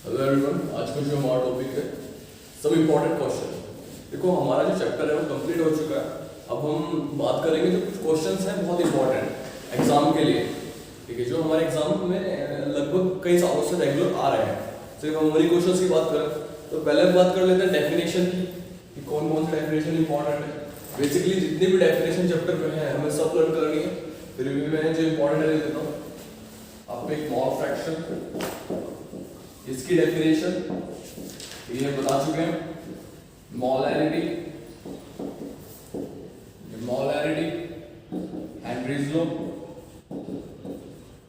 Hello everyone, आज का जो हमारा टॉपिक है सब इम्पोर्टेंट क्वेश्चन। देखो हमारा जो चैप्टर है वो कंप्लीट हो चुका है। अब हम बात करेंगे जो कुछ क्वेश्चंस हैं बहुत इंपॉर्टेंट एग्जाम के लिए, ठीक है, जो हमारे एग्जाम में लगभग कई सालों से रेगुलर आ रहे हैं। सिर्फ हम वही क्वेश्चंस की बात करें तो पहले हम बात कर लेते हैं डेफिनेशन की कि कौन कौन सी डेफिनेशन इंपॉर्टेंट है। बेसिकली जितनी भी डेफिनेशन चैप्टर में है हमें सब लर्न करनी है। फिर भी मैं जो इंपॉर्टेंट है देता हूँ आपको। एक मॉल फ्रैक्शन, इसकी डेफिनेशन ये बता चुके हैं। मॉलैरिटी, हेनरीज लॉ,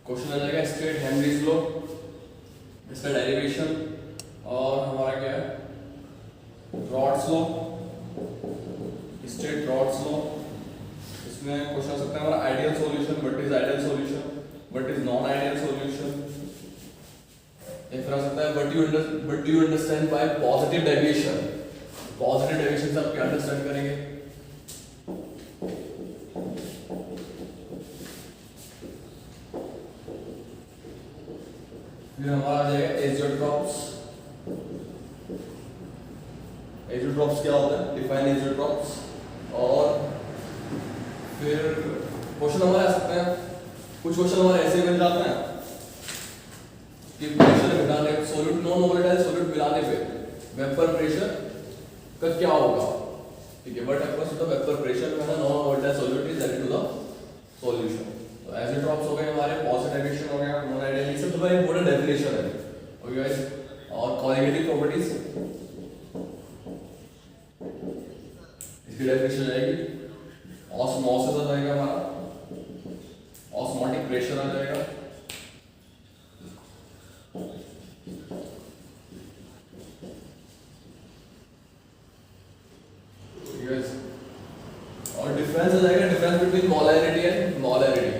क्वेश्चन आ जाएगा स्ट्रेट हेनरीज लॉ, इसका डेरिवेशन, और हमारा क्या है rods law, straight rods law. इसमें क्वेश्चन आ सकता है हमारा ideal solution, what is ideal solution, what is non ideal solution. फिर आ सकता है what do you understand by positive deviation. Positive deviation से आप क्या अंडरस्टैंड करेंगे। फिर हमारा आ जाएगा एजियोट्रॉप्स। एजियोट्रॉप्स क्या होता है, डिफाइन एजियोट्रॉप्स। और फिर क्वेश्चन हमारे आ सकते हैं, कुछ क्वेश्चन हमारे ऐसे बन जाते हैं कि प्रेशर घटाने, सॉल्यूट नॉन वोलेटाइल सॉल्यूट मिलाने पे वेपर प्रेशर का क्या होगा, ठीक है। What happens to the vapour pressure when a non volatile solute is added to the solution. तो एजियोट्रॉप्स हो गए हमारे, पॉजिटिव डेविएशन हो गया, नॉन आइडियल, ये सब तो भाई इंपॉर्टेंट डेफिनेशन है, ओके गाइस। और कॉलिगेटिव प्रॉपर्टीज, इसकी डेफिनेशन आएगी। ऑस्मोसिस आ जाएगा हमारा, ऑस्मोटिक प्रेशर आ जाएगा, और डिफरेंस आ जाएगा, difference between molarity and molarity.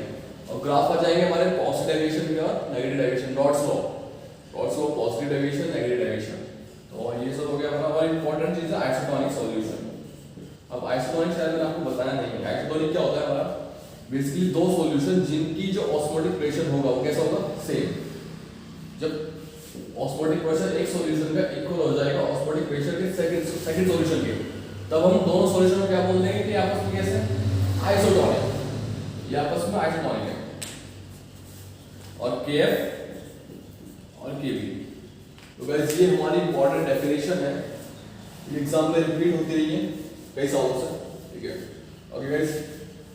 और ग्राफ आ जाएंगे हमारे पॉजिटिव डेविएशन के और negative deviation, rods law, positive deviation, negative deviation. तो ये सब हो गया हमारा। और इंपॉर्टेंट चीज है आइसोटोनिक सॉल्यूशन। अब आइसोटोनिक शायद मैंने आपको बताया नहीं है। आइसोटोनिक क्या होता है हमारा, बेसिकली दो सॉल्यूशन जिनकी जो ऑस्मोटिक प्रेशर होगा वो कैसा होगा, सेम। जब ऑस्मोटिक प्रेशर एक सॉल्यूशन का इक्वल हो जाएगा ऑस्मोटिक प्रेशर के सेकंड सॉल्यूशन के, तब हम दोनों सॉल्यूशन को क्या बोल देंगे कि आपस में कैसे आइसोटोनिक, ये आपस में आइसोटोनिक है। और KF और KB, तो गाइस ये हमारी इंपॉर्टेंट डेफिनेशन है, एग्जाम में रिपीट होती रही है कई सालों से, ठीक है। ओके गाइस,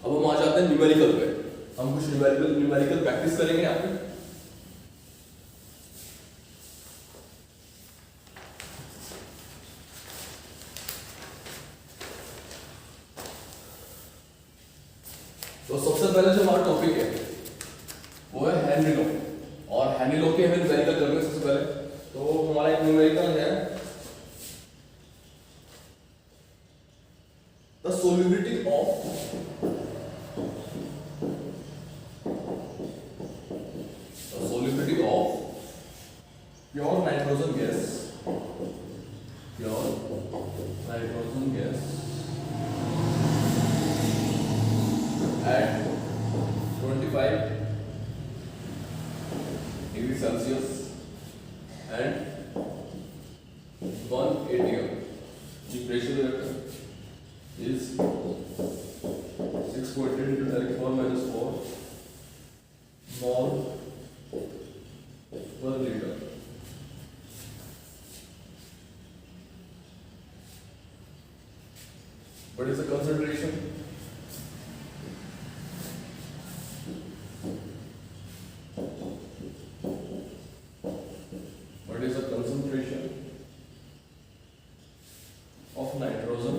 अब हम आ जाते हैं न्यूमेरिकल पे। हम कुछ न्यूमेरिकल प्रैक्टिस करेंगे यहाँ पे। तो सबसे पहले जो हमारा टॉपिक है वो है हेनरी लॉ, और हेनरी लॉ के हमें न्यूमेरिकल करने सबसे पहले। तो हमारा एक न्यूमेरिकल है the solubility of pure nitrogen gas, at 25 degrees Celsius and 1 atm. The pressure is 6.8 into 10⁻⁴ mol per liter. What is the concentration? What is the concentration of nitrogen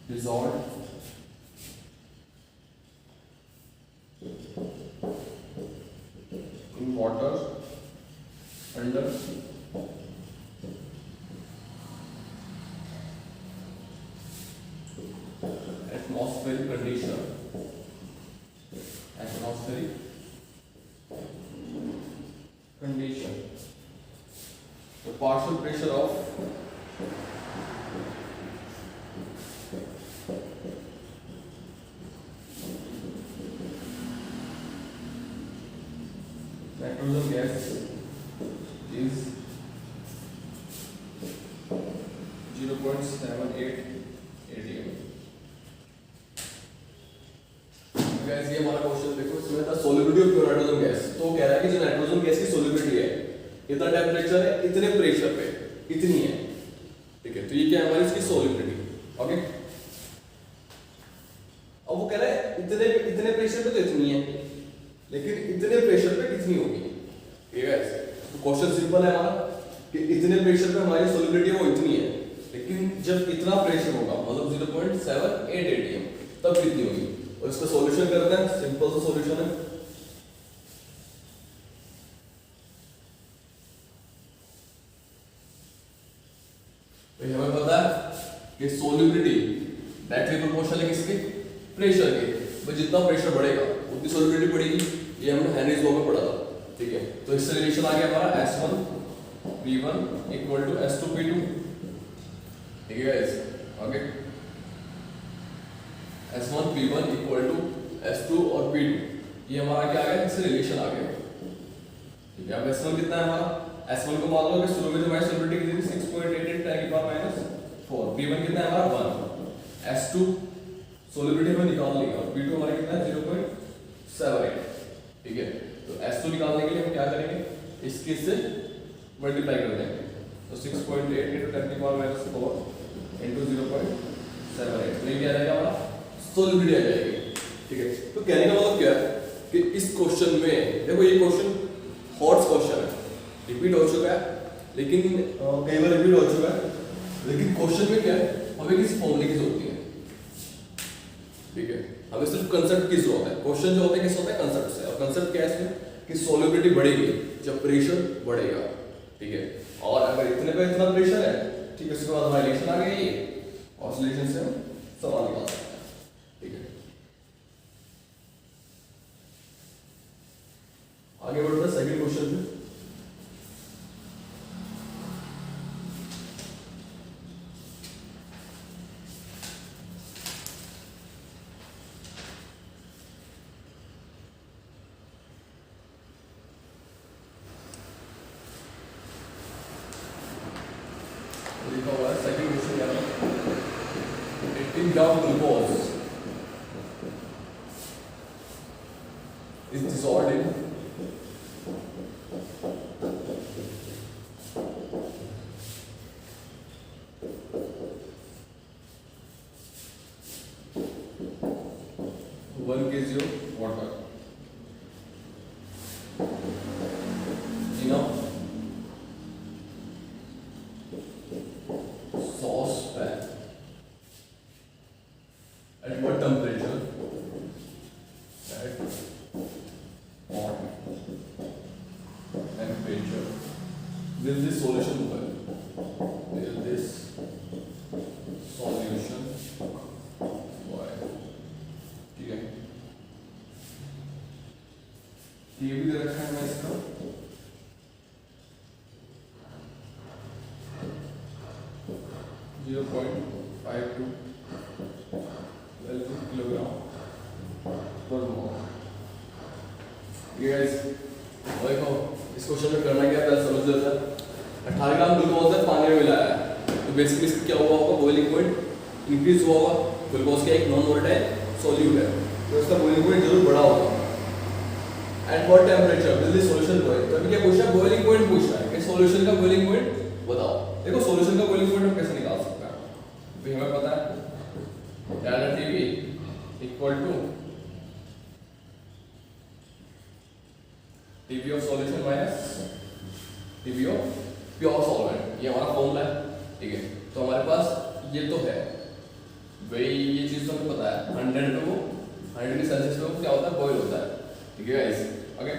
dissolved in water under atmospheric condition, the partial pressure of nitrogen gas is 0.78 atm। Gas ये हमारा question देखो, इसमें था solubility of pure nitrogen gas. तो कह रहा है कि जो नाइट्रोजन गैस की सोल्युबिलिटी है, इतना टेम्परेचर है, इतने प्रेशर पे, इतनी है, ठीक है। तो ये क्या है हमारी इसकी सोल्युबिलिटी, ओके। अब वो कह रहा है इतने प्रेशर पे तो इतनी है, लेकिन इतने प्रेशर पे कितनी होगी, ठीक है। तो क्वेश्चन सिंपल है हमारा कि इतने प्रेशर पे हमारी सोल्युबिलिटी वो इतनी है, लेकिन जब इतना प्रेशर होगा मतलब 0.78 atm तब कितनी होगी। और इसका सॉल्यूशन करते हैं, सिंपल सा सॉल्यूशन है। तो हमें पता है कि सोल्युबिलिटी डायरेक्टली प्रोपोर्शनल है किसके, प्रेशर के। तो जितना प्रेशर बढ़ेगा उतनी सोल्युबिलिटी बढ़ेगी, ये हमने हेनरीज लॉ में पढ़ा था, ठीक है। तो इससे रिलेशन आ गया हमारा S1P1 इक्वल टू S2P2, ठीक है guys, okay. S1P1 equal to S2 और P2, ये हमारा क्या आ गया, इससे रिलेशन आ गया, ठीक है। अब S1 कितना है हमारा, S1 को मान लो कि शुरू में जो हमारी सोल्युबिलिटी कितनी थी 6.88 10 की पावर -4, P1 कितना है हमारा 1, S2 सोल्युबिलिटी हमें निकाल लेंगे और P2 हमारा कितना है 0.78, ठीक है। तो S2 निकालने के लिए हम क्या करेंगे, इसके से मल्टीप्लाई कर देंगे। तो 6.8 into 10 की पावर -4 into 0.78, तो ये क्या आ जाएगा हमारा सोल्युबिलिटी आ जाएगी, ठीक है। तो कहने का मतलब क्या है कि इस क्वेश्चन में देखो, ये क्वेश्चन हॉट क्वेश्चन है, रिपीट हो चुका है, लेकिन कई बार रिपीट हो चुका है, लेकिन क्वेश्चन में क्या है, हमें किसी फॉर्मूले की जरूरत है, ठीक है। हमें सिर्फ कंसेप्ट की जरूरत है। क्वेश्चन जो होता है किस होता है, कंसेप्ट से। और कंसेप्ट क्या है इसमें कि सोल्युबिलिटी बढ़ेगी जब प्रेशर बढ़ेगा, ठीक है। और अगर इतने पे इतना प्रेशर है, ठीक है, उसके बाद हमारा रिलेशन आ गया, ये ऑसिलेशन से हम सवाल निकाल सकते हैं, ठीक है। आगे बढ़ते हैं सेकंड क्वेश्चन पे। लिखा हुआ है सेकंड क्वेश्चन क्या है, 18 gram glucose is dissolved in 1 kg of water in a saucepan at what temperature, at what temperature will this solution boil, will this solution boil, ठीक है। ये भी दे रखा है मैं इसका, जीरो पॉइंट 52 किलोग्राम पर मोल। ये गाइस देखो, इस क्वेश्चन में करना क्या है, पहले समझ लेते हैं। 18 ग्राम ग्लूकोज है, पानी में मिलाया है, तो बेसिकली इसका क्या हुआ होगा, बॉइलिंग पॉइंट इंक्रीज हुआ होगा। ग्लूकोज का एक नॉन वोलेटाइल सॉल्यूट है, तो इसका बॉइलिंग पॉइंट जरूर बढ़ा होगा। At what temperature will this solution boil, तो अभी क्या पूछा, बॉइलिंग पॉइंट पूछा है कि सॉल्यूशन का बॉइलिंग पॉइंट बताओ। देखो सॉल्यूशन का बॉइलिंग पॉइंट हम कैसे निकाल सकते हैं, अभी हमें पता है delta Tb equal to Tb of solution minus Tb of pure solvent, ये हमारा फॉर्मूला है, ठीक है। तो हमारे पास ये तो है भाई, ये चीज तो हमें पता है 100 डिग्री सेल्सियस पे क्या होता है, बॉयल होता है, ठीक है गाइस, ओके।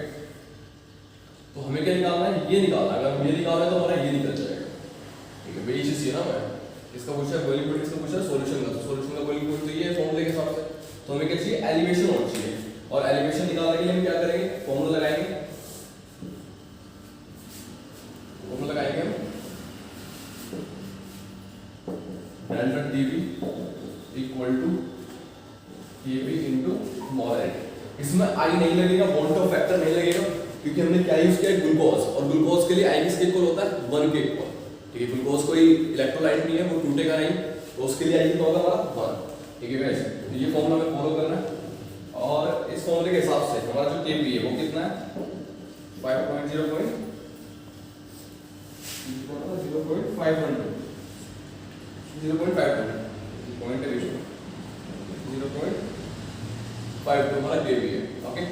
तो हमें क्या निकालना है, ये निकालना है। अगर हम ये निकाल रहे हैं तो हमारा ये निकल जाएगा, ठीक है। वही चीज ना, मैं इसका पूछा है बॉइलिंग पॉइंट, इसका पूछा है सॉल्यूशन का, तो सॉल्यूशन का बॉइलिंग पॉइंट तो ये है फॉर्मूले के हिसाब से। तो हमें क्या चाहिए, एलिवेशन होना चाहिए, और एलिवेशन निकालने के लिए हम क्या करेंगे, फॉर्मूला लगाएंगे, फॉर्मूला लगाएंगे हम delta Tb equal to Tb into molarity. इसमें आई नहीं लगेगा, बॉन्ड ऑफ फैक्टर नहीं लगेगा, क्योंकि हमने क्या यूज किया है, ग्लूकोज, और ग्लूकोज के लिए आई किसके इक्वल होता है, 1 के इक्वल। ठीक है, ग्लूकोज कोई इलेक्ट्रोलाइट नहीं है, वो टूटेगा नहीं, तो उसके लिए आई कितना होगा हमारा 1। ठीक है गाइस, तो ये फॉर्मूला हमें फॉलो करना है, और इस फॉर्मूले के हिसाब से हमारा जो Kp है वो कितना है 5.0.512 पॉइंट रेशियो 0.52 हमारा Kp है। ओके,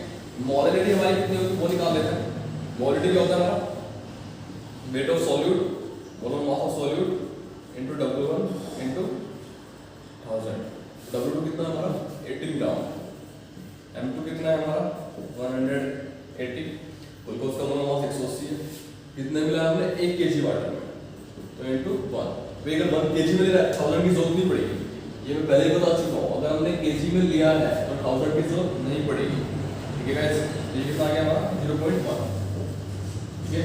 मोलैरिटी हमारी कितनी होगी वो निकाल लेते हैं। मोलैरिटी क्या होता है हमारा, weight of solute, volume mass of solute into W1 into 1000। W2 कितना है हमारा 18 ग्राम, M2 कितना है हमारा 180, ग्लूकोज का वॉल्यूम मास 180 है। कितने मिला हमने 1 kg वाटर में, तो इनटू 1। तो अगर 1 kg में ले रहा है 1000 की जरूरत नहीं पड़ेगी, ये मैं पहले ही बता चुका हूँ। अगर हमने kg में लिया है तो 1000 की जरूरत नहीं पड़ेगी। ठीक है गाइस, ये कितना आ गया हमारा 0.1। ठीक है,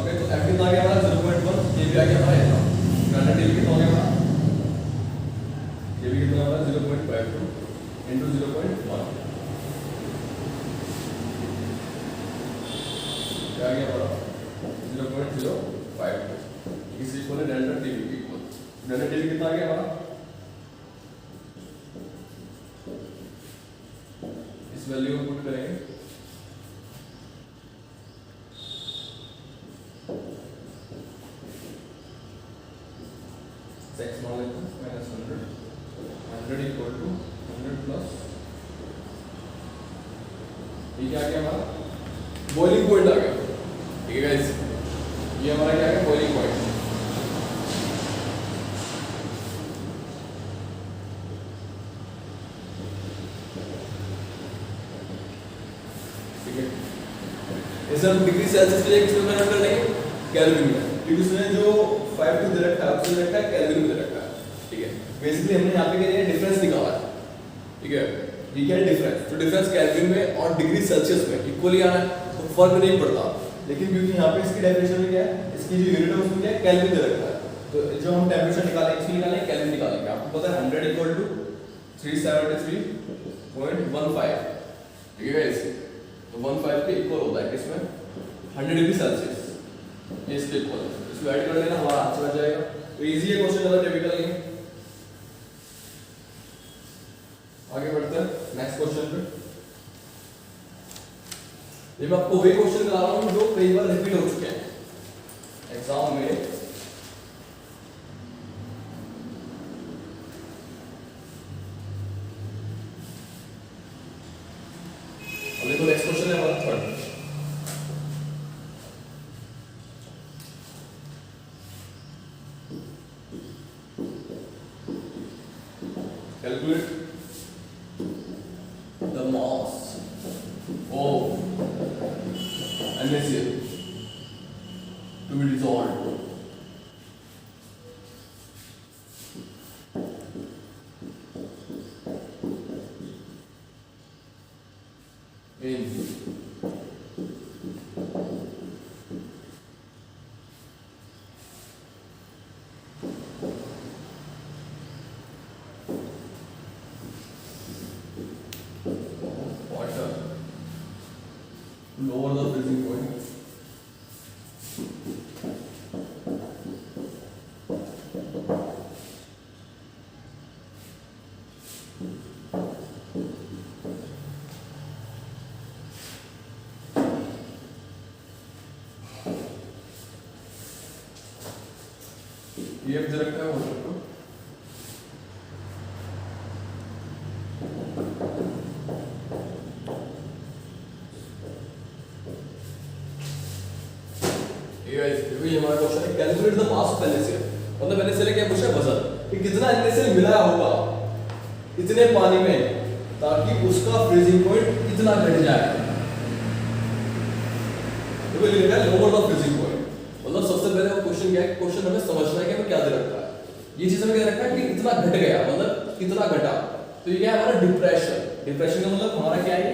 ओके, तो F कितना आ गया हमारा 0.1, ये भी आ गया हमारा इतना। स्टैंडर्ड टेबल कितना हो गया हमारा, ये भी कितना हमारा 0.52 इनटू 0.1, क्या आ गया हमारा 0.052। इस इक्वल है डेल्टा टीवी के इक्वल। डेल्टा टीवी कितना आ गया हमारा, इस वैल्यू को पुट करेंगे, सेक्स मान लेते हैं -100 इक्वल टू 100 प्लस, ये क्या आ गया हमारा बॉइलिंग पॉइंट आ गया। ठीक है गाइस, ये हमारा क्या है बॉइलिंग पॉइंट। ठीक है, इसे हम डिग्री सेल्सियस के लिए किस में कन्वर्ट कर लेंगे, केल्विन में, क्योंकि उसने जो 52 दे रखा है उसने रखा है केल्विन में दे रखा है। ठीक है, बेसिकली हमने यहाँ पे क्या है डिफरेंस निकाला है। ठीक है, ये क्या है डिफरेंस, तो डिफरेंस केल्विन में और डिग्री सेल्सियस में इक्वली आना है, तो फर्क नहीं पड़ता। लेकिन क्योंकि यहाँ पे इसकी डेफिनेशन में क्या है, इसकी जो यूनिट है उसमें क्या है केल्विन दे रखा है, तो जो हम टेंपरेचर निकालेंगे इसकी निकालेंगे केल्विन निकालेंगे। आपको पता है 100 इक्वल टू 373.15। ठीक है गाइस, तो 15 के इक्वल होता है किसमें 100 डिग्री सेल्सियस, ये इसके इक्वल है। इसको ऐड कर देना, हमारा आंसर आ जाएगा। तो इजी है क्वेश्चन, ज्यादा टिपिकल नहीं है। आगे बढ़ते हैं नेक्स्ट क्वेश्चन पे। ये मैं आपको वही क्वेश्चन करा रहा हूँ जो कई बार रिपीट हो चुके हैं एग्जाम में। अब देखो नेक्स्ट क्वेश्चन है हमारा third. Calculate the mass of NaCl to be dissolved in water lower the freezing point ये अब रखा है वाटर को ये हमारा क्वेश्चन है calculate the mass of NaCl। मतलब NaCl क्या पूछा है वजन, कि कितना NaCl मिलाया होगा इतने पानी में ताकि उसका फ्रीजिंग पॉइंट इतना घट जाए। देखो ये लिखा है लोअर द फ्रीजिंग पॉइंट, मतलब सबसे पहले वो क्वेश्चन क्या है, क्वेश्चन हमें समझना है कि हमें क्या दे रखा है। ये चीज हमें क्या रखा है कि इतना घट गया, मतलब कितना घटा। तो ये क्या है हमारा डिप्रेशन। डिप्रेशन का मतलब हमारा क्या है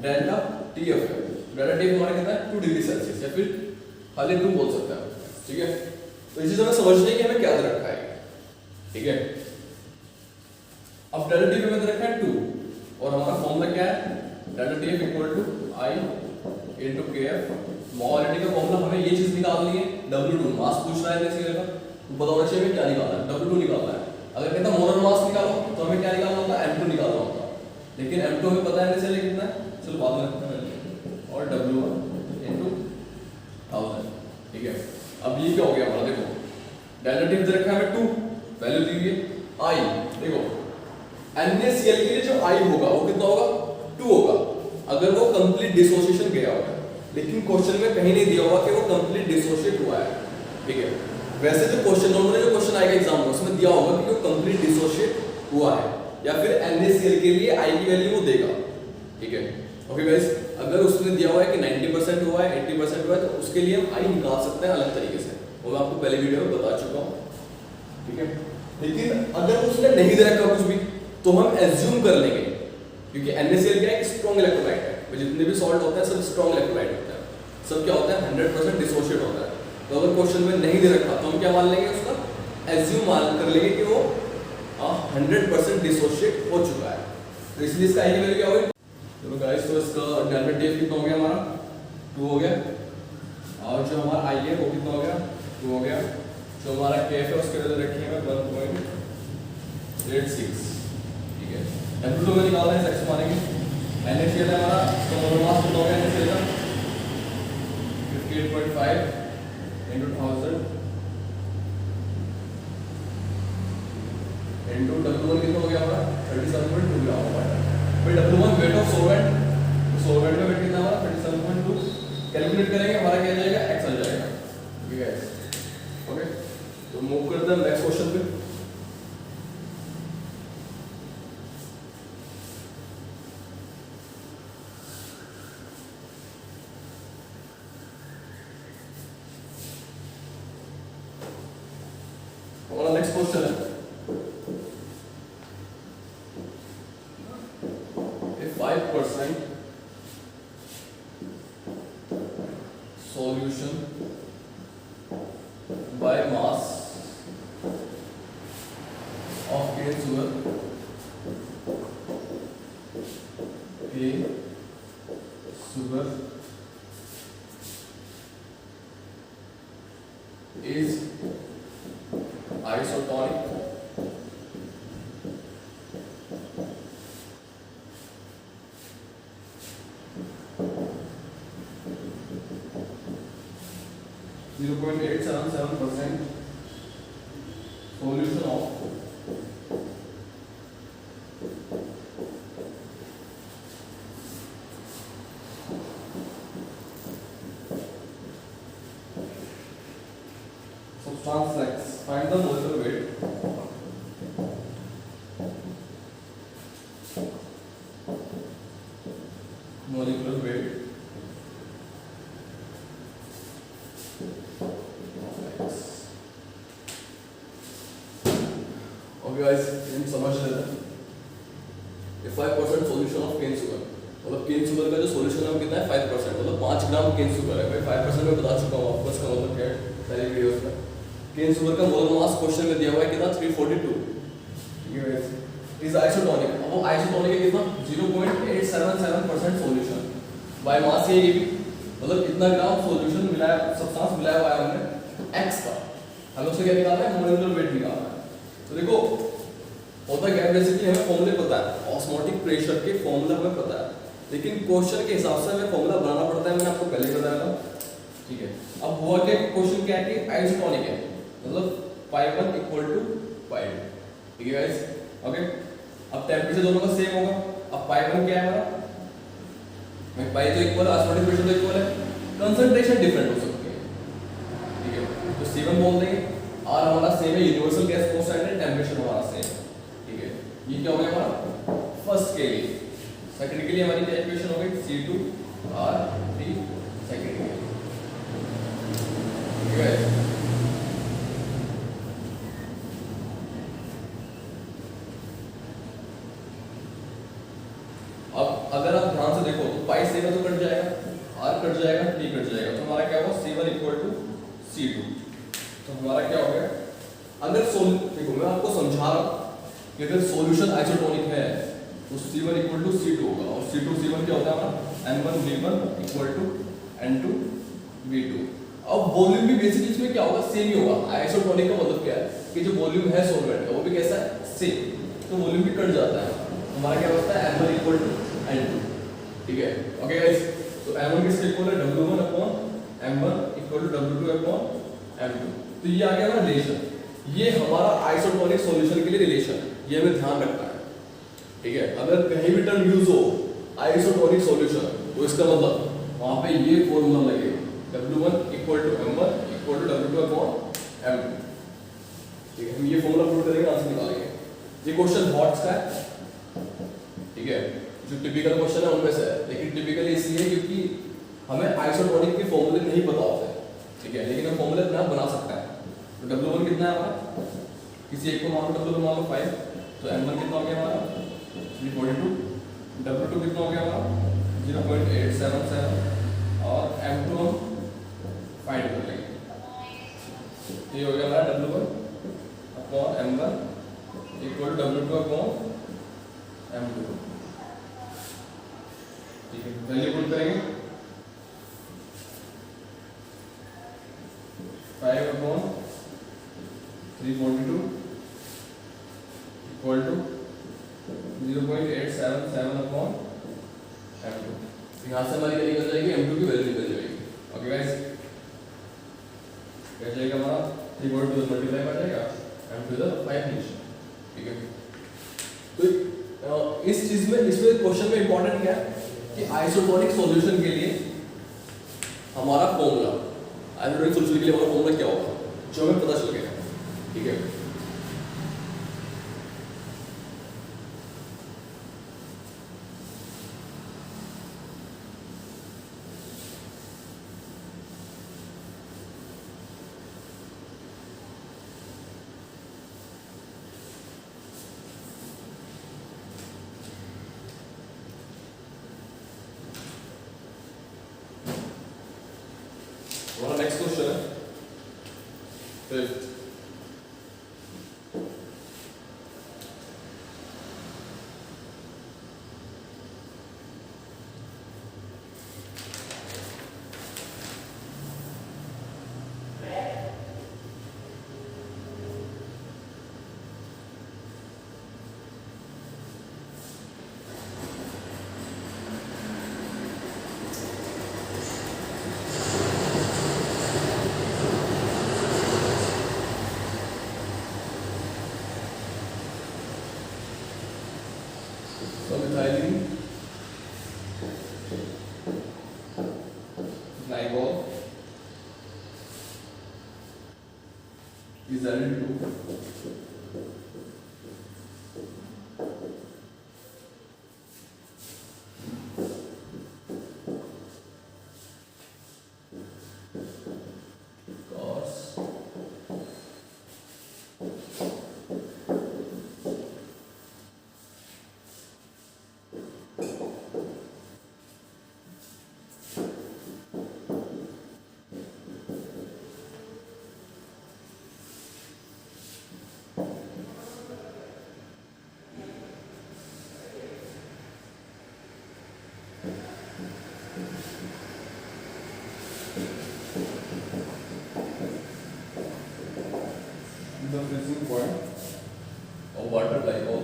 डेल्टा TF है। डेल्टा TF हमारा कितना है 2 डिग्री सेल्सियस या फिर खाली 2 बोल सकते हैं। ठीक है, तो इसी समय समझने की हमें क्या दे रखा है। ठीक है, अब डेल्टा TF में दे रखा है 2 और हमारा फॉर्मूला क्या है delta TF equal to I into KF. Molarity का फॉर्मूला हमें ये चीज निकालनी है, W2 मास पूछ रहा है NaCl का, तो पता होना चाहिए क्या निकालना है, W2 निकालना है। अगर कहता मोलर मास निकालो तो हमें क्या निकालना होता है, M2 निकालना होता है, लेकिन M2 हमें पता है NaCl कितना है, चलो बाद में रखते हैं, और W1 इनटू 1000। ठीक है, अब ये क्या हो गया हमारा, देखो डेल्टा टी दे रखा है हमें 2, वैल्यू दी हुई है I। देखो NaCl के लिए जो I होगा वो कितना होगा, 2 होगा, अगर वो कंप्लीट डिसोसिएशन गया होगा, लेकिन क्वेश्चन में कहीं नहीं दिया होगा कि वो कंप्लीट डिसोशिएट हुआ है। ठीक है, वैसे जो क्वेश्चन नॉर्मली जो क्वेश्चन आएगा एग्जाम में उसमें दिया होगा कि वो कंप्लीट डिसोशिएट हुआ है, या फिर NaCl के लिए I की वैल्यू वो देगा। ठीक है, ओके गाइस, अगर उसने दिया हुआ है कि 90% हुआ है, 80% हुआ है, तो उसके लिए हम I निकाल सकते हैं अलग तरीके से, वो मैं आपको पहले वीडियो में बता चुका हूँ। ठीक है, लेकिन अगर उसने नहीं दे रखा कुछ भी तो हम एज्यूम कर लेंगे, क्योंकि NaCl क्या है, स्ट्रॉन्ग इलेक्ट्रोलाइट है, जितने भी सॉल्ट होते हैं सब स्ट्रॉन्ग इलेक्ट्रोलाइट होते हैं, सब क्या होता है 100% डिसोशिएट होता है। तो अगर क्वेश्चन में नहीं दे रखा तो हम क्या मान लेंगे, उसका एज्यूम मान कर लेंगे कि वो 100% डिसोशिएट हो चुका है, तो इसलिए इसका आई वैल्यू क्या होगी। चलो गाइस, तो इसका डेल्टा टी कितना हो गया हमारा, 2 हो गया, और जो हमारा आई है वो कितना हो गया, 2 हो गया, जो हमारा केएफ है उसके वैल्यू रखी है 1.86। ठीक है, M2 में निकालना है, सेक्शन मानेंगे, NaCl है हमारा, तो मोलर मास कितना हो गया NaCl का 58.5 into 1000 into W1 कितना हो गया हमारा 37.2 ग्राम हो पाएगा। भाई W1 वेट ऑफ सॉल्वेंट, तो सॉल्वेंट का वेट कितना हमारा 37.2, कैलकुलेट करेंगे हमारा क्या जाएगा, x आ जाएगा। ठीक है, ओके, तो मूव करते हैं नेक्स्ट क्वेश्चन पे। हमारा नेक्स्ट क्वेश्चन है, if 5% solution by mass of cane sugar is isotonic (0.877% solution of substance X). Find the molecular weight okay guys, हम समझ लेते हैं। 5% सॉल्यूशन ऑफ केन शुगर, मतलब केन शुगर का जो सॉल्यूशन है वो कितना है 5%, मतलब 5 ग्राम केन शुगर है। भाई 5% में बता चुका हूँ आपको, इसका मतलब क्या है पहले वीडियोस में। केन शुगर का मोलर मास क्वेश्चन में दिया हुआ है कितना 342। ये वैसे इज आइसोटोनिक, अब वो आइसोटोनिक है कितना 0.877% सॉल्यूशन बाय मास, ये भी मतलब इतना ग्राम सॉल्यूशन मिलाया, सब्सटेंस मिलाया हुआ है हमने x का, हमें उससे क्या निकालना है, मोलेकुलर वेट निकालना है। तो देखो होता क्या है, बेसिकली हमें फॉर्मूले पता है, ऑस्मोटिक प्रेशर के फॉर्मूला हमें पता है, लेकिन क्वेश्चन के हिसाब से हमें फॉर्मूला बनाना पड़ता है, मैंने आपको पहले बताया था। ठीक है, अब हुआ क्या, क्वेश्चन क्या है कि आइसोटोनिक है, मतलब pi1 इक्वल टू pi2। ठीक है गाइस, ओके। अब टेम्परेचर दोनों का सेम होगा। अब pi1 क्या है हमारा, pi तो इक्वल, ऑस्मोटिक प्रेशर तो इक्वल है, कंसंट्रेशन डिफरेंट हो सकती है। ठीक है, तो C1 बोल देंगे, और हमारा सेम है, यूनिवर्सल गैस कांस्टेंट है, टेम्परेचर हमारा सेम है। ठीक है, ये क्या हो गया हमारा फर्स्ट के लिए। सेकंड के लिए हमारी क्या इक्वेशन हो गई C2R3 सेकंड के लिए। ठीक है, अब अगर आप ध्यान से देखो तो पाई से तो कट जाएगा, R कट जाएगा, T कट जाएगा, तो हमारा क्या होगा C1 इक्वल टू C2। तो हमारा क्या हो गया, अगर देखो मैं आपको समझा रहा हूं कि अगर सॉल्यूशन आइसोटोनिक है तो C1 इक्वल टू C2 होगा, और C2 C1 क्या होता है हमारा N1V1 इक्वल टू N2V2। अब वॉल्यूम भी बेसिकली इसमें क्या होगा, सेम ही होगा। आइसोटोनिक का मतलब क्या है कि जो वॉल्यूम है सॉल्वेंट का वो भी कैसा है, सेम, तो वॉल्यूम भी कट जाता है। हमारा क्या होता है N1 इक्वल टू N2, ठीक है। ओके गाइस, तो N1 किसके इक्वल है, W1 upon M1 equal to W2 upon M2। तो ये आ गया ना रिलेशन, ये हमारा आइसोटोनिक सॉल्यूशन के लिए रिलेशन, ये हमें ध्यान रखना है, ठीक है। अगर कहीं भी टर्म यूज हो आइसोटोनिक सॉल्यूशन तो इसका मतलब वहां पे ये फॉर्मूला लगेगा, W1 equal to M1 equal to W2 upon M2, ठीक है। हम ये फॉर्मूला पुट करेंगे, आंसर निकालेंगे। ये क्वेश्चन हॉट्स का है, ठीक है, जो टिपिकल क्वेश्चन है उनमें से है, लेकिन टिपिकल इसलिए क्योंकि हमें आइसोटोनिक के फॉर्मूले नहीं पता होते, ठीक है, लेकिन हम फॉर्मूले अपने आप बना सकते हैं। तो W1 कितना है हमारा, किसी एक को मान लो W1 मान लो 5, तो M1 कितना हो गया हमारा 342, W2 कितना हो गया हमारा 0.877 और M2 हम फाइंड कर लेंगे। ये हो गया हमारा W1 upon M1 equal W2 upon M2, ठीक है। वैल्यू पुट करेंगे 5 upon 342 equal to 0.877 upon M2। यहाँ से हमारी वैल्यू निकल जाएगी, M2 की वैल्यू निकल जाएगी। ओके गाइस, क्या जाएगा हमारा 342 मल्टीप्लाई कर जाएगा M2 इधर 5 नीचे, ठीक है। तो इस चीज में, इसमें क्वेश्चन में इंपॉर्टेंट क्या है कि आइसोटोनिक सॉल्यूशन के लिए हमारा फॉर्मूला, आइसोटोनिक सॉल्यूशन के लिए हमारा फॉर्मूला क्या होगा जो हमें पता चल गया, ठीक है। हमारा नेक्स्ट क्वेश्चन है fifth. So methylene glycol is added to cause the freezing point of water glycol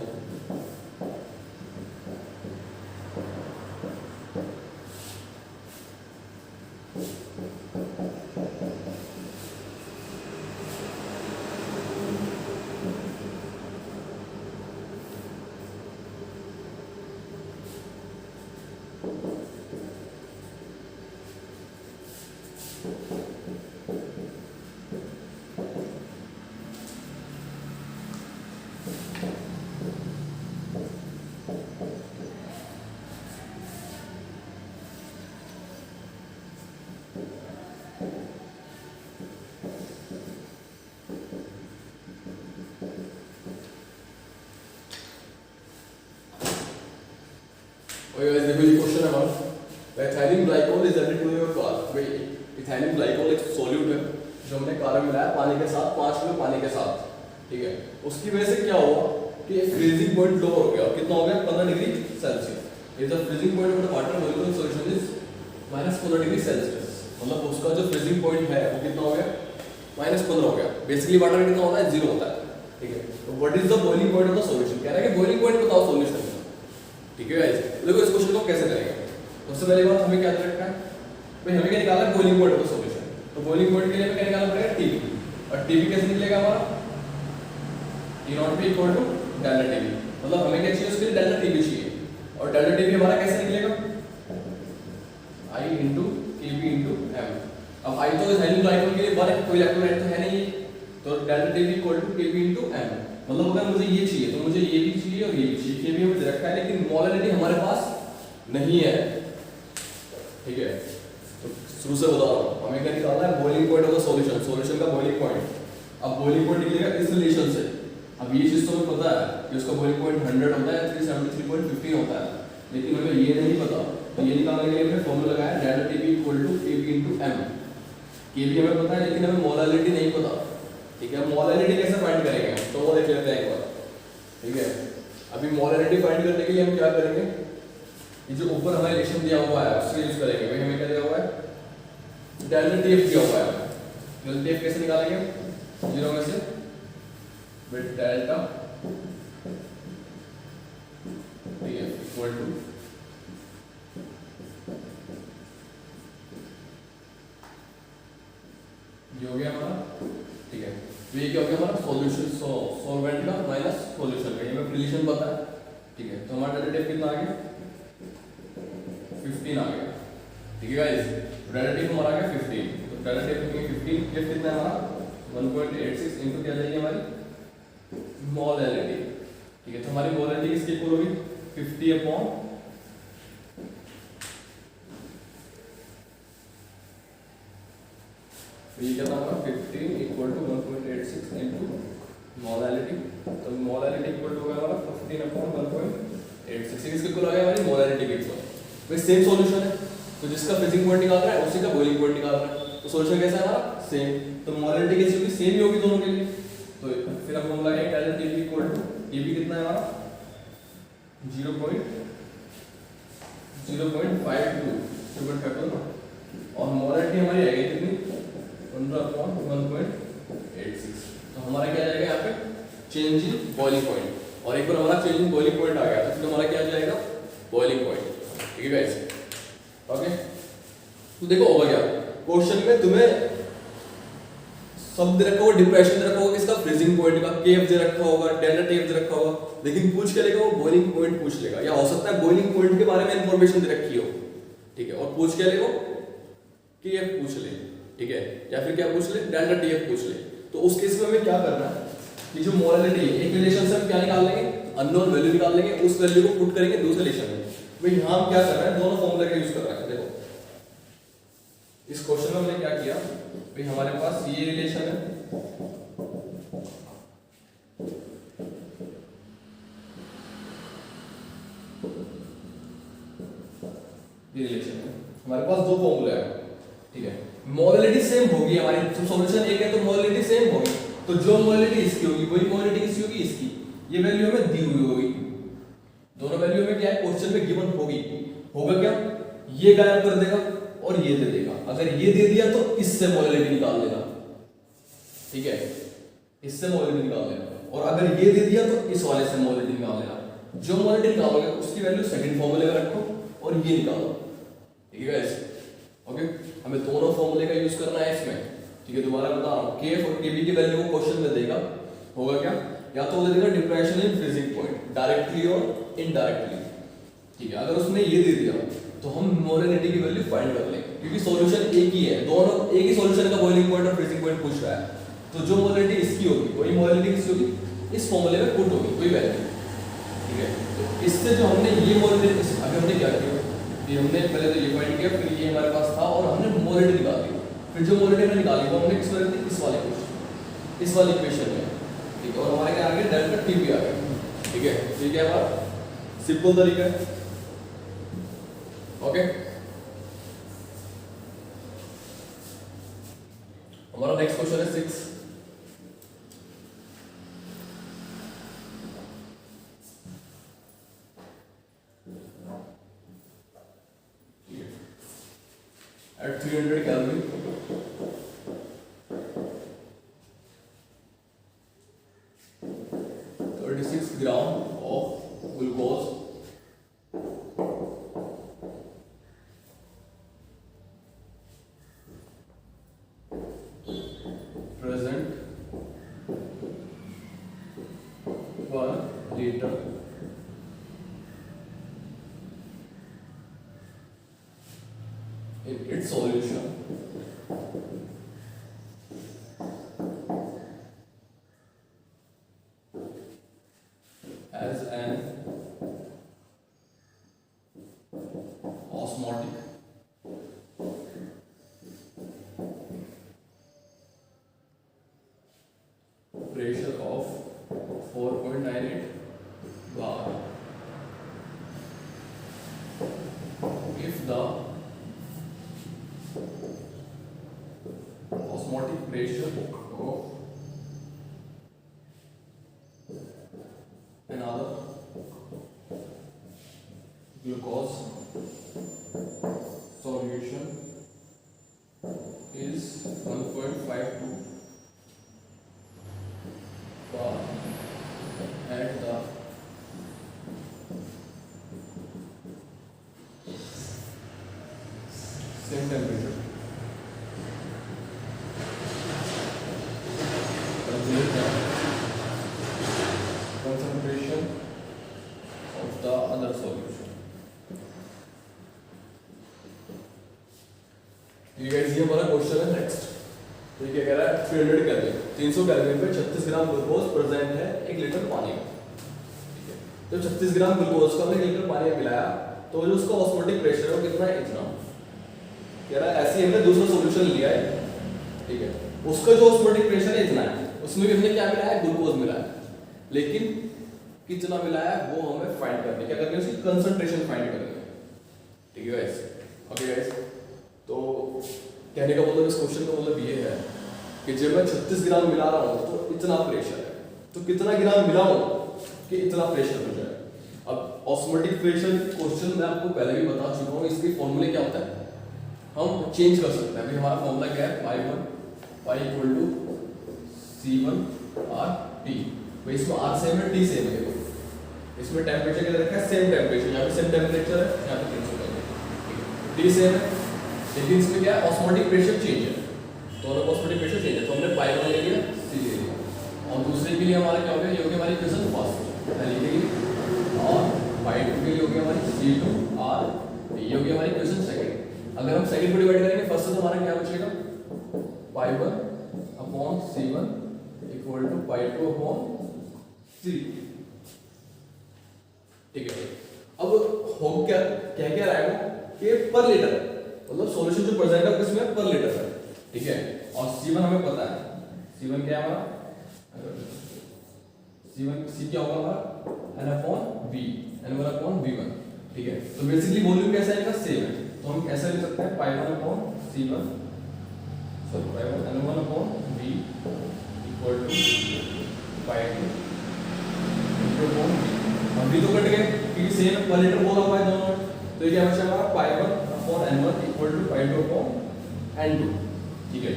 देखो ये क्वेश्चन है हमारा ethylene glycol is added to your car. भाई इथाइलिन ग्लाइकोल एक सॉल्यूट है जो हमने कार में मिलाया पानी के साथ, 5 किलो पानी के साथ, ठीक है। उसकी वजह से क्या हुआ कि फ्रीजिंग पॉइंट लोअर हो गया, कितना हो गया 15 degree Celsius. If the freezing point of the water molecule solution is -15 degree Celsius, मतलब उसका जो फ्रीजिंग पॉइंट है वो कितना हो गया, -15 हो गया। बेसिकली वाटर में कितना होता है, 0 होता है, ठीक है। तो what is the boiling point of the solution, कह रहा है कि बॉइलिंग पॉइंट बताओ सॉल्यूशन का, ठीक है गाइस। देखो इस क्वेश्चन को कैसे करेंगे, सबसे पहली बात हमें क्या रखना है भाई, हमें क्या निकालना है boiling point of the solution. तो बॉइलिंग पॉइंट के लिए हमें क्या निकालना पड़ेगा, Tb, और Tb कैसे निकलेगा हमारा, T0 P equal to delta Tb, मतलब हमें क्या चाहिए उसके लिए डेल्टा Tb चाहिए, और डेल्टा Tb हमारा कैसे निकलेगा, I into Kb into m। अब I तो इस हेलिकल आइटम के लिए 1 है, कोई इलेक्ट्रोलाइट तो है नहीं, तो delta Tb equal to Kb into m, मतलब अगर मुझे ये चाहिए तो मुझे ये भी चाहिए और ये भी चाहिए, Kb हमें दे रखा है लेकिन मोलैरिटी हमारे पास नहीं है, ठीक है। तो शुरू से बता रहा हूँ, हमें क्या निकालना है, boiling point of the solution, solution का बॉइलिंग पॉइंट। अब बॉइलिंग पॉइंट निकलेगा इस रिलेशन से, अब ये चीज तो हमें पता है कि उसका बॉइलिंग पॉइंट 100 होता है, 373.15 होता है, लेकिन हमें ये नहीं पता, तो ये निकालने के लिए हमने फॉर्मूला लगाया delta Tb equal to Kb into m। Kb हमें पता है लेकिन हमें मोलैरिटी नहीं पता, ठीक है। मोलैरिटी कैसे फाइंड करेंगे, तो वो देख लेते हैं एक बार, ठीक है। अभी मोलैरिटी फाइंड करने के लिए हम क्या करेंगे, ये जो ऊपर हमें रिलेशन दिया हुआ है उससे यूज करेंगे। भाई हमें क्या दिया हुआ है, डेल्टा Tf दिया हुआ है, डेल्टा Tf कैसे निकालेंगे, 0 में से with delta Tf equal to ये हो गया हमारा, ठीक है। तो ये क्या हो गया हमारा सॉल्यूशन, सॉल्वेंट का माइनस सॉल्यूशन का, ये हमें रिलेशन पता है, ठीक है। तो हमारा डेल्टा Tf कितना आ गया, 15 आ गया, ठीक है गाइस। डेल्टा Tf हमारा आ गया 15, तो डेल्टा Tf 15, Tf कितना है हमारा 1.86 इनटू क्या जाएगी हमारी मोलैरिटी, ठीक है। तो हमारी मोलैरिटी किसके इक्वल होगी, 50 अपॉन ये क्या था हमारा 15 इक्वल टू 1.86 इनटू मोलैरिटी, तो मोलैरिटी इक्वल टू होगा हमारा 15 अपॉन 1.86, इसके इक्वल आ गया हमारी मोलैरिटी के इक्वल। भाई सेम सॉल्यूशन है, तो जिसका फ्रीजिंग पॉइंट निकाल रहा है उसी का बॉइलिंग पॉइंट निकाल रहा है, तो सॉल्यूशन कैसा है हमारा सेम, तो मोलैरिटी कैसी होगी, सेम ही होगी दोनों के लिए। तो फिर हम फॉर्मूला है delta Tb equal to Tb कितना है हमारा 0.52 और मोलैरिटी हमारी आएगी कितनी 15/1.86। तो हमारा क्या जाएगा यहाँ पे चेंज इन बॉइलिंग पॉइंट, और एक बार हमारा चेंज इन बॉइलिंग पॉइंट आ गया तो फिर हमारा क्या जाएगा बॉइलिंग पॉइंट, ठीक है गाइस। ओके, तो देखो होगा क्या, क्वेश्चन में तुम्हें शब्द रखा होगा, डिप्रेशन रखा होगा किसका, फ्रीजिंग पॉइंट का, केएफ दे रखा होगा, डेल्टा टीएफ दे रखा होगा, लेकिन पूछ के लेगा वो बॉइलिंग पॉइंट पूछ लेगा, या हो सकता है बॉइलिंग पॉइंट के बारे में इंफॉर्मेशन दे रखी हो, ठीक है, और पूछ के लेगा केएफ पूछ ले, ठीक है, या फिर क्या पूछ ले डेल्टा टीएफ पूछ ले। तो उस केस में हमें क्या करना है कि जो मोलैरिटी है एक रिलेशन से हम क्या निकाल लेंगे, अननोन वैल्यू निकाल लेंगे, उस वैल्यू को पुट करेंगे दूसरे रिलेशन में। भाई यहां हम क्या कर रहे हैं, दोनों फॉर्मूला का यूज कर रहे हैं। देखो इस क्वेश्चन में हमने क्या किया, भाई हमारे पास ये रिलेशन है, ये रिलेशन है, हमारे पास दो फॉर्मूला है, ठीक है, मोलैरिटी सेम होगी हमारी, तो सॉल्यूशन एक है तो मोलैरिटी सेम होगी, तो जो मोलैरिटी इसकी होगी वही मोलैरिटी किसकी होगी, इसकी, ये वैल्यू हमें दी हुई होगी, दोनों वैल्यू में क्या है क्वेश्चन में गिवन होगी, होगा क्या, ये गायब कर देगा और ये दे देगा, अगर ये दे दिया तो इससे मोलैरिटी निकाल देगा, ठीक है, इससे मोलैरिटी निकाल लेना, और अगर ये दे दिया तो इस वाले से मोलैरिटी निकाल लेना, जो मोलैरिटी निकालोगे उसकी वैल्यू सेकंड फॉर्मूले में रखो और ये निकालो, ठीक है गाइस। ओके, हमें दोनों फॉर्मूले का यूज करना है इसमें, ठीक है, दोबारा बता रहा हूं, केएफ और केबी की वैल्यू को क्वेश्चन में देगा, होगा क्या, या तो दे देगा depression in freezing point directly और इनडायरेक्टली, ठीक है, अगर उसने ये दे दिया तो हम मोलैरिटी की वैल्यू फाइंड कर लेंगे, क्योंकि सॉल्यूशन एक ही है, दोनों एक ही सॉल्यूशन का बॉइलिंग पॉइंट और फ्रीजिंग पॉइंट पूछ रहा है, तो जो मोलैरिटी इसकी होगी वही मोलैरिटी किसकी होगी, इस फॉर्मूले में पुट होगी वही वैल्यू, ठीक है। तो इससे जो हमने ये मोलैरिटी, अभी हमने क्या किया, ये हमने पहले तो ये फाइंड किया, फिर ये हमारे पास था और हमने मोलैरिटी निकाली, फिर जो मोलैरिटी हमने निकाली वो हमने किस वाले, इस वाले क्वेश्चन, इस वाली इक्वेशन में, ठीक है, और हमारे क्या आ गया डेल्टा टीबी आ गया, ठीक है, तो ये क्या हमारा सिंपल तरीका है। ओके, हमारा नेक्स्ट क्वेश्चन है 6, at 300 Kelvin. gram of glucose present per liter in its solution as an osmotic pressure of 4.98 bar if the osmotic pressure of another glucose solution is 1.52 bar at the same temperature. Consider the concentration of the other solution. ये हमारा question है next. तो ये क्या कह रहा है 300 kelvin 300 kelvin पे 36 ग्राम ग्लूकोज प्रेजेंट है 1 लीटर पानी में। ठीक है, तो 36 ग्राम ग्लूकोज को हमने 1 लीटर पानी में मिलाया तो जो उसका ऑस्मोटिक प्रेशर है वो कितना है, इतना। कह रहा है ऐसे ही हमने दूसरा सॉल्यूशन लिया है, ठीक है, उसका जो ऑस्मोटिक प्रेशर है इतना है, उसमें भी हमने क्या मिलाया है, ग्लूकोज मिलाया है, लेकिन कितना मिलाया है वो हमें फाइंड करना है। क्या करना है, उसकी कंसंट्रेशन फाइंड करनी है। ठीक है गाइस, ओके गाइस, तो कहने का मतलब इस क्वेश्चन का मतलब ये है कि जब मैं 36 ग्राम मिला रहा हूँ तो इतना प्रेशर है, तो कितना ग्राम मिलाऊं कि इतना प्रेशर हो जाए। अब ऑस्मोटिक प्रेशर क्वेश्चन मैं आपको पहले भी बता चुका हूँ, इसके फॉर्मूले क्या होता है, हम चेंज कर सकते हैं। अभी हमारा फॉर्मूला क्या है, पाई इक्वल टू C1RT। भाई इसमें R सेम है, T सेम है, देखो इसमें टेम्परेचर क्या रखा है, सेम टेम्परेचर, यहाँ पे सेम टेम्परेचर है, यहाँ पे 300 है, T सेम है, लेकिन इसमें क्या है, ऑस्मोटिक प्रेशर चेंज है, दोनों का ऑस्मोटिक प्रेशर चेंज है। तो हमने पाई 1 ले लिया, C ले लिया, और दूसरे के लिए हमारा क्या हो गया, ये हो गया हमारी इक्वेशन फर्स्ट पहले के लिए, और पाई 2 के लिए हो गया हमारी C2R, ये हो गया हमारी इक्वेशन सेकंड। अगर हम सेकंड को डिवाइड करेंगे फर्स्ट से तो हमारा क्या बचेगा, pi 1 upon C1 equal to pi 2 upon C। ठीक है, अब हो क्या क्या रहा है कि पर लीटर, मतलब सॉल्यूशन जो प्रेजेंट है किसमें, पर लीटर है। ठीक है, और C1 हमें पता है, C1 क्या है हमारा, C क्या होगा हमारा, N upon V, N1 upon V1। ठीक है, तो बेसिकली वॉल्यूम कैसा है, सेम है, तो हम ऐसा लिख सकते हैं pi 1 upon C1 sorry pi 1 N1 upon V equal to pi 2 upon V। अब V तो कट गए क्योंकि सेम है, पर लीटर बोला हुआ है दोनों में, तो ये क्या बचा हमारा pi 1 upon N1 equal to pi 2 upon N2। ठीक है,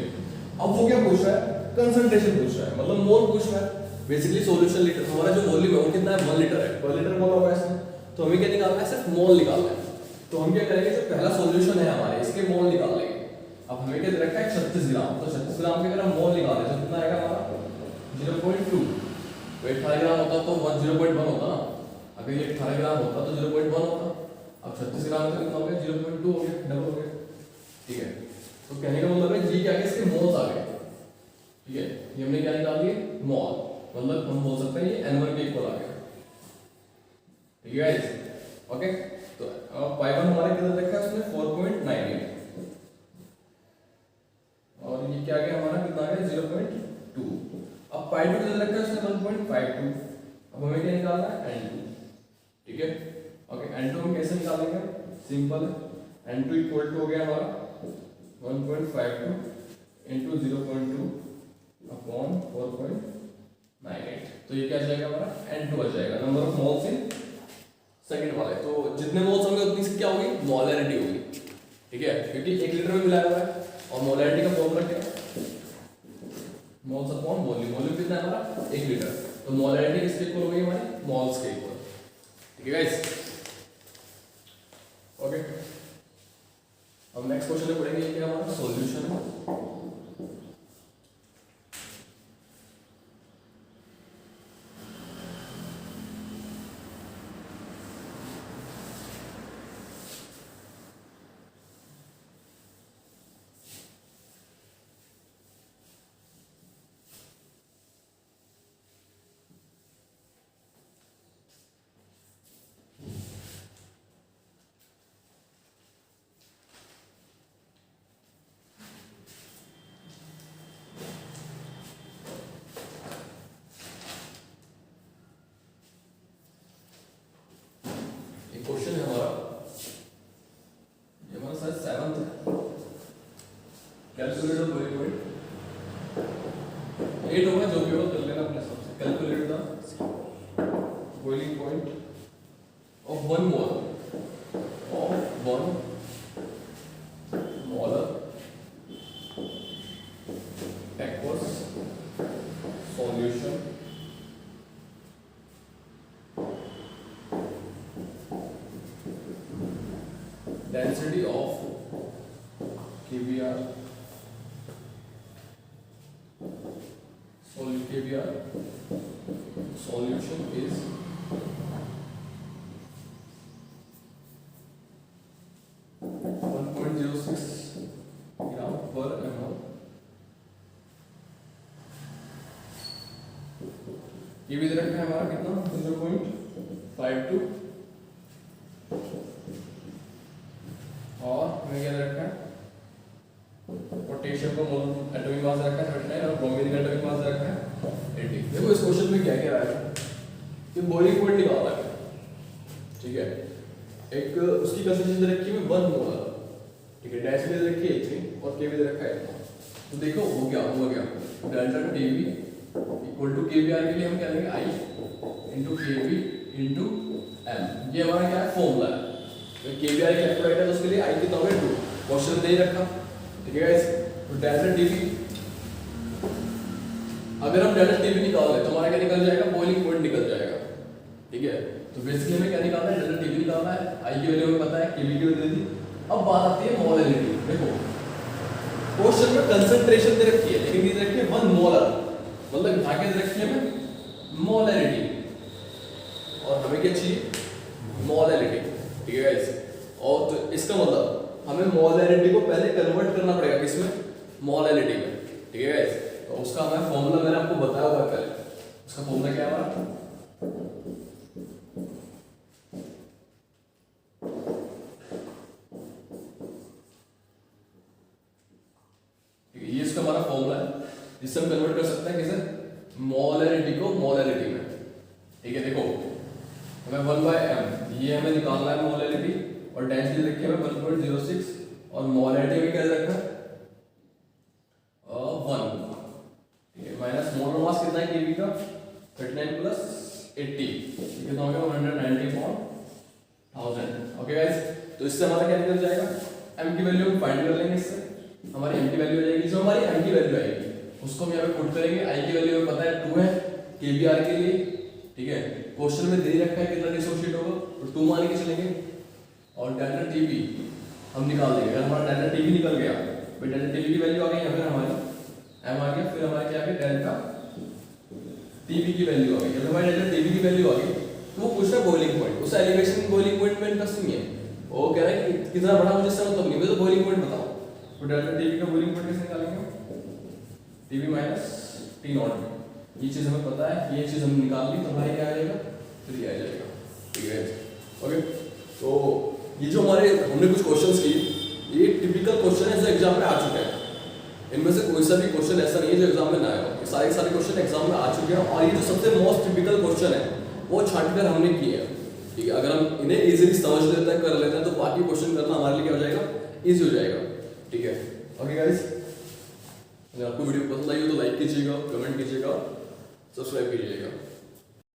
अब वो क्या पूछ रहा है, कंसंट्रेशन पूछ रहा है, मतलब मोल पूछ रहा है। बेसिकली सॉल्यूशन लीटर, हमारा जो वॉल्यूम है वो कितना है, 1 लीटर है, पर लीटर बोला हुआ है इसमें, तो हमें क्या निकालना है, सिर्फ मोल निकालना है। तो हम क्या करेंगे, जो पहला सॉल्यूशन है हमारे, इसके मोल निकाल लेंगे। अब हमें क्या रखा है 36 ग्राम, तो 36 ग्राम के अगर हम मोल निकालें तो कितना आएगा हमारा 0.2। तो 18 ग्राम होता तो 0.1 होता ना, अगर ये 18 ग्राम होता तो 0.1 होता। अब 36 ग्राम का कितना हो गया, 0.2 हो गया, डबल हो गया। ठीक है, तो कहने का मतलब है जी क्या है, इसके मोल्स आ गए। ठीक है, ये हमने क्या निकाल लिए, मोल, मतलब हम बोल सकते हैं ये N1 के इक्वल आ गया। ठीक है गाइस, ओके, तो पाई 1 हमारा कितना रखा है उसने 4.98, और ये क्या गया हमारा, कितना गया 0.2। अब पाई 2 कितना रखा है उसने 1.52। अब हमें क्या निकालना है, N2। ठीक है, ओके, N2 हम कैसे निकालेंगे, सिंपल है, N2 इक्वल टू हो गया हमारा 1.52 इंटू 0.2 अपॉन 4.98। तो ये क्या आ जाएगा हमारा, N2 आ जाएगा, number of moles in second वाले। तो जितने मोल्स होंगे उतनी क्या होगी, मोलैरिटी होगी। ठीक है, क्योंकि 1 लीटर में मिलाया हुआ है। और मोलैरिटी का फॉर्मूला क्या है? Moles upon volume. वॉल्यूम कितना है हमारा? 1 लीटर। तो मोलैरिटी किसके इक्वल हो गई हमारी? मोल्स के इक्वल। ठीक है गाइस, ओके। अब नेक्स्ट क्वेश्चन में पढ़ेंगे क्या हमारा सॉल्यूशन है। क्वेश्चन है हमारा, ये हमारा शायद 7th है। Calculate the boiling point. 8 होगा, जो भी हो कर लेना अपने हिसाब से। Calculate the boiling point of 1 mole of 1 molar aqueous solution density of KBr solution is 1.06 gram per ml। ये भी दे रखा है हमारा कितना 0.52 और हमें क्या दे रखा है पोटेशियम का मोल एटॉमिक मास रखा है 39 और ब्रोमीन का एटॉमिक मास रखा है 80। देखो इस क्वेश्चन में क्या क्या रहा है कि बॉइलिंग पॉइंट निकालना है, ठीक है। एक उसकी कंसंट्रेशन दे रखी है 1 मोल, ठीक है। डैश में दे रखी है 3 और के भी दे रखा है। तो देखो हो गया delta Tb equal to KBR के लिए हम क्या लेंगे I into Kb into m. ये हमारा क्या है फॉर्मूला है। तो केबीआर कैलकुलेट है तो उसके लिए आई कितना होगा 2। क्वेश्चन दे रखा, ठीक है गाइस। तो डेल्टा टीवी अगर हम डेल्टा टीवी निकाल ले तो हमारा क्या निकल जाएगा बॉइलिंग पॉइंट निकल जाएगा, ठीक है। तो बेसिकली हमें क्या निकालना है डेल्टा टीवी निकालना है। आई की वैल्यू हमें पता है, केबी की वैल्यू दी। अब बात आती है मोलैरिटी। देखो क्वेश्चन में कंसंट्रेशन दे रखी है लेकिन दे रखी है 1 मोलर, मतलब यहाँ के दे रखी है हमें मोलैरिटी और हमें क्या चाहिए मोलैरिटी, ठीक है गाइस। और तो इसका मतलब हमें मोलैरिटी को पहले कन्वर्ट करना पड़ेगा किसमें मोलैरिटी में, ठीक है गाइस। तो उसका हमें फॉर्मूला मैंने आपको बताया हुआ है पहले। उसका फॉर्मूला क्या है हमारा ये इसका हमारा फॉर्मूला है जिससे हम कन्वर्ट कर सकते हैं किसे मोलैरिटी को मोलैरिटी में, ठीक है। देखो हमें 1/m ये हमें निकालना है मोलैरिटी और डेंसिटी रखी है 1.06 और मोलैरिटी में क्या रखा है 1, ठीक है। माइनस मोलर मास कितना है केबी का 39 प्लस 80 कितना हो गया 190/1000। ओके गाइस, तो इससे हमारा क्या निकल जाएगा m की वैल्यू हम फाइंड कर लेंगे। इससे हमारी m की वैल्यू आ जाएगी, जो हमारी m की वैल्यू आएगी उसको हम यहाँ पे पुट करेंगे। i की वैल्यू हमें पता है 2 है kbr के लिए, ठीक है। क्वेश्चन में दे रखा है कितना डिसोसिएट होगा तो 2 मान के चलेंगे और डेल्टा टीबी हम निकाल देंगे। अगर हमारा डेल्टा टीबी निकल गया तो डेल्टा टीबी की वैल्यू आ गई, यहाँ पे हमारी m आ गया, फिर हमारे क्या आ गया डेल्टा टीबी की वैल्यू आ गई। जब हमारी डेल्टा टीबी की वैल्यू आ गई तो वो पूछ रहा है बॉइलिंग पॉइंट। उस एलिवेशन बॉइलिंग पॉइंट में इंटरेस्ट नहीं है, वो कह रहा है कि कितना बड़ा मुझे इससे मतलब नहीं, मुझे तो बॉइलिंग पॉइंट बताओ। तो डेल्टा टीबी का बॉइलिंग पॉइंट कैसे निकालेंगे टीबी माइनस टी नॉट में। ये चीज हमें पता है, ये चीज हम निकाल ली तो हमारे क्या आ जाएगा 3 आ जाएगा, ठीक है। ओके, तो ये जो हमारे हमने कुछ क्वेश्चंस की ये टिपिकल क्वेश्चन है जो एग्जाम में आ चुके हैं। इनमें से कोई सा भी क्वेश्चन ऐसा नहीं है जो एग्जाम में ना आया हो, सारे सारे क्वेश्चन एग्जाम में आ चुके हैं। और ये जो सबसे मोस्ट टिपिकल क्वेश्चन है वो छांटकर हमने किए हैं, ठीक है। अगर हम इन्हें इजीली समझ लेते हैं कर लेते हैं तो बाकी क्वेश्चन करना हमारे लिए क्या हो जाएगा इजी हो जाएगा, ठीक है। ओके गाइस, अगर आपको वीडियो पसंद आई हो तो लाइक कीजिएगा, कमेंट कीजिएगा, सब्सक्राइब कीजिएगा।